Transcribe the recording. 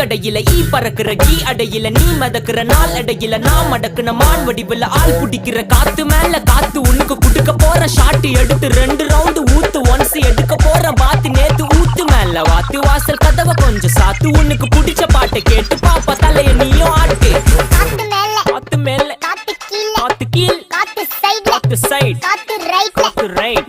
கடையில ஈ பறக்குற கீ அடையில நீ மதக்குற நாள் அடையில நான் மடக்குன மான் வடிவுல ஆள் புடிக்கிற காத்து மேல காத்து உனக்கு குடுக்க போற ஷாட்டு எடுத்து 2 ரவுண்டு ஊத்து ஒன்ஸ் எடுக்க போற பாத்து நேத்து ஊத்து மேல வாத்து வாசல் கதவை கொஞ்சம் சாத்து உனக்கு பிடிச்ச பாட்டை கேட்டு பாப்பா தலைய நீயும் ஆட்டு காத்து மேல காத்து கீழ காத்து சைடு காத்து ரைட்